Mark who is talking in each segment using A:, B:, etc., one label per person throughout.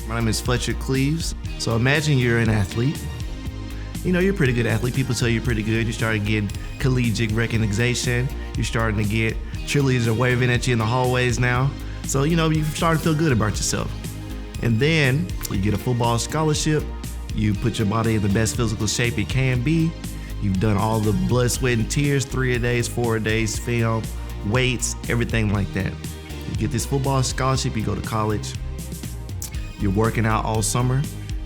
A: My name is Fletcher Cleaves. So imagine you're an athlete. You know, you're a pretty good athlete. People tell you you're pretty good. You started getting collegiate recognition. You're starting to get cheerleaders are waving at you in the hallways now. So, you know, you start to feel good about yourself. And then you get a football scholarship. You put your body in the best physical shape it can be. You've done all the blood, sweat, and tears, 3-a-days, 4-a-days, film, weights, everything like that. You get this football scholarship, you go to college. You're working out all summer.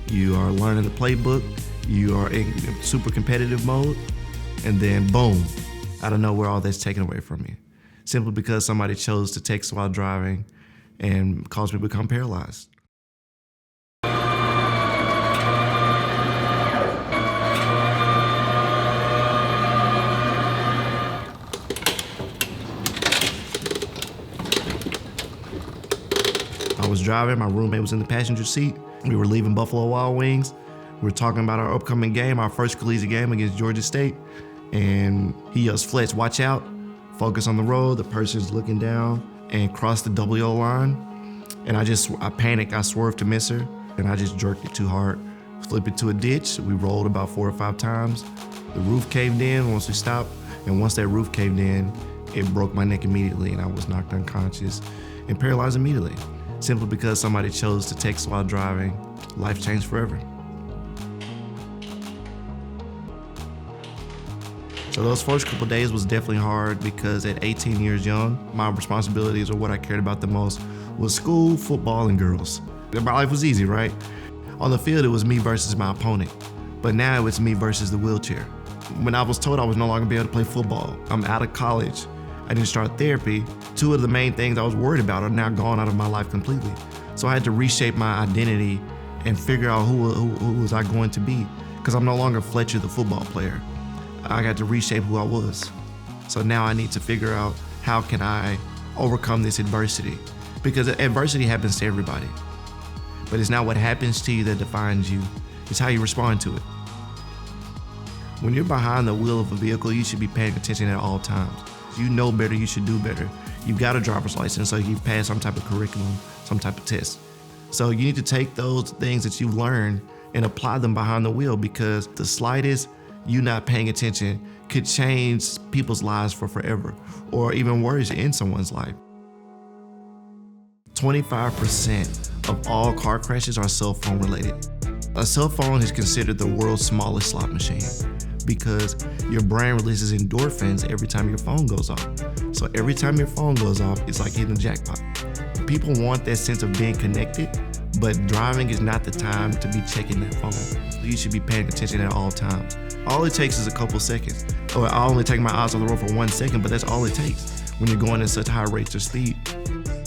A: You are learning the playbook. You are in super competitive mode. And then boom, out of nowhere, all that's taken away from you. Simply because somebody chose to text while driving and caused me to become paralyzed. I was driving, my roommate was in the passenger seat. We were leaving Buffalo Wild Wings. We were talking about our upcoming game, our first collegiate game against Georgia State. And he yells, "Fletch, watch out, focus on the road." The person's looking down and crossed the double yellow line. And I panicked, I swerved to miss her, and I just jerked it too hard. Flipped it to a ditch. We rolled about 4 or 5 times. The roof caved in once we stopped. And once that roof caved in, it broke my neck immediately and I was knocked unconscious and paralyzed immediately. Simply because somebody chose to text while driving, life changed forever. So those first couple of days was definitely hard because at 18 years young, my responsibilities or what I cared about the most was school, football, and girls. My life was easy, right? On the field, it was me versus my opponent. But now it's me versus the wheelchair. When I was told I was no longer gonna be able to play football, I'm out of college, I didn't start therapy. 2 of the main things I was worried about are now gone out of my life completely. So I had to reshape my identity and figure out who was I going to be, because I'm no longer Fletcher the football player. I got to reshape who I was. So now I need to figure out how can I overcome this adversity, because adversity happens to everybody. But it's not what happens to you that defines you, it's how you respond to it. When you're behind the wheel of a vehicle, you should be paying attention at all times. You know better, you should do better. You've got a driver's license, so you've passed some type of curriculum, some type of test. So you need to take those things that you've learned and apply them behind the wheel, because the slightest you not paying attention could change people's lives for forever, or even worse, end someone's life. 25% of all car crashes are cell phone related. A cell phone is considered the world's smallest slot machine, because your brain releases endorphins every time your phone goes off. So every time your phone goes off, it's like hitting a jackpot. People want that sense of being connected, but driving is not the time to be checking that phone. You should be paying attention at all times. All it takes is a couple seconds. Or I only take my eyes off the road for 1 second, but that's all it takes when you're going at such high rates of speed.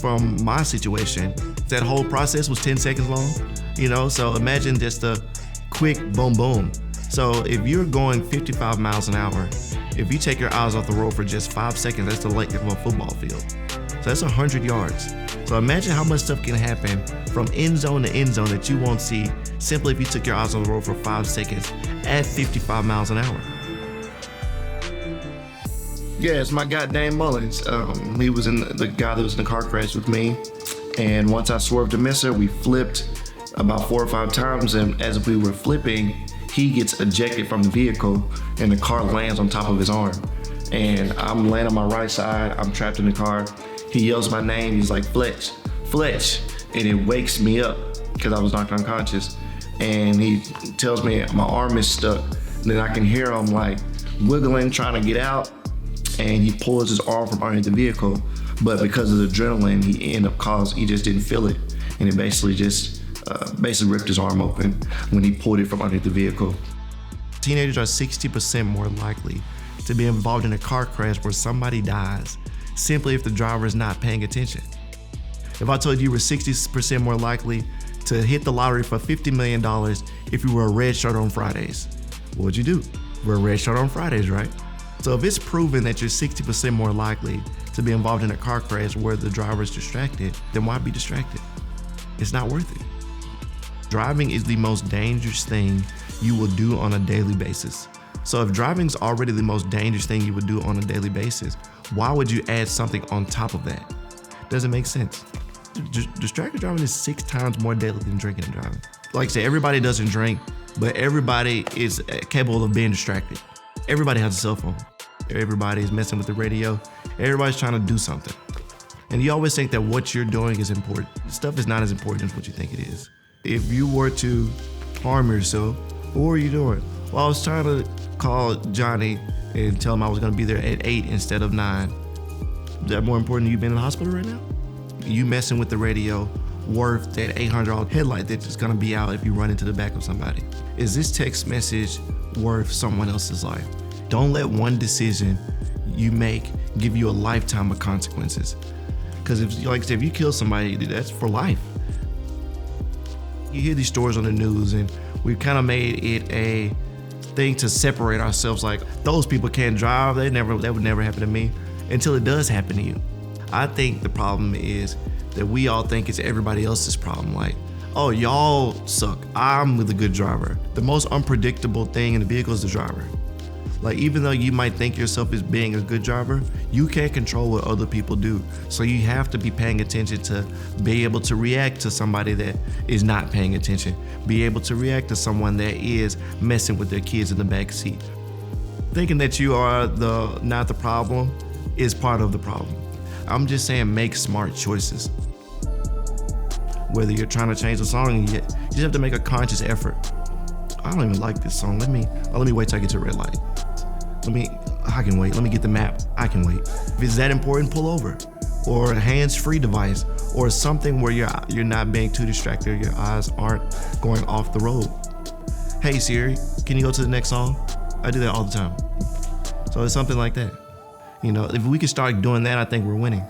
A: From my situation, that whole process was 10 seconds long, you know? So imagine just a quick boom, boom. So if you're going 55 miles an hour, if you take your eyes off the road for just 5 seconds, that's the length of a football field. So that's 100 yards. So imagine how much stuff can happen from end zone to end zone that you won't see simply if you took your eyes on the road for 5 seconds at 55 miles an hour. Yeah, it's my guy, Dane Mullins. He was the guy that was in the car crash with me. And once I swerved to miss her, we flipped about 4 or 5 times. And as we were flipping, he gets ejected from the vehicle and the car lands on top of his arm. And I'm laying on my right side, I'm trapped in the car. He yells my name, he's like, "Fletch, Fletch." And it wakes me up because I was knocked unconscious. And he tells me my arm is stuck. And then I can hear him like wiggling, trying to get out. And he pulls his arm from underneath the vehicle. But because of the adrenaline, he just didn't feel it. And it basically ripped his arm open when he pulled it from underneath the vehicle. Teenagers are 60% more likely to be involved in a car crash where somebody dies, simply if the driver is not paying attention. If I told you were 60% more likely to hit the lottery for $50 million if you were a red shirt on Fridays, what would you do? We're a red shirt on Fridays, right? So if it's proven that you're 60% more likely to be involved in a car crash where the driver is distracted, then why be distracted? It's not worth it. Driving is the most dangerous thing you will do on a daily basis. So if driving is already the most dangerous thing you would do on a daily basis, why would you add something on top of that? Doesn't make sense. Distracted driving is 6 times more deadly than drinking and driving. Like I said, everybody doesn't drink, but everybody is capable of being distracted. Everybody has a cell phone. Everybody is messing with the radio. Everybody's trying to do something. And you always think that what you're doing is important. Stuff is not as important as what you think it is. If you were to harm yourself, what were you doing? Well, I was trying to call Johnny and tell him I was gonna be there at 8 instead of 9. Is that more important than you being in the hospital right now? You messing with the radio worth that $800 headlight that's just gonna be out if you run into the back of somebody? Is this text message worth someone else's life? Don't let one decision you make give you a lifetime of consequences. Because if, like I said, if you kill somebody, that's for life. You hear these stories on the news, and we've kind of made it a thing to separate ourselves. Like, those people can't drive. That would never happen to me, until it does happen to you. I think the problem is that we all think it's everybody else's problem. Like, oh, y'all suck. I'm the good driver. The most unpredictable thing in the vehicle is the driver. Like, even though you might think yourself as being a good driver, you can't control what other people do. So you have to be paying attention to be able to react to somebody that is not paying attention. Be able to react to someone that is messing with their kids in the back seat. Thinking that you are not the problem is part of the problem. I'm just saying, make smart choices. Whether you're trying to change the song, you just have to make a conscious effort. I don't even like this song. Let me wait till I get to a red light. I can wait. Let me get the map. I can wait. If it's that important, pull over. Or a hands-free device, or something where you're not being too distracted, your eyes aren't going off the road. Hey Siri, can you go to the next song? I do that all the time. So it's something like that. You know, if we can start doing that, I think we're winning.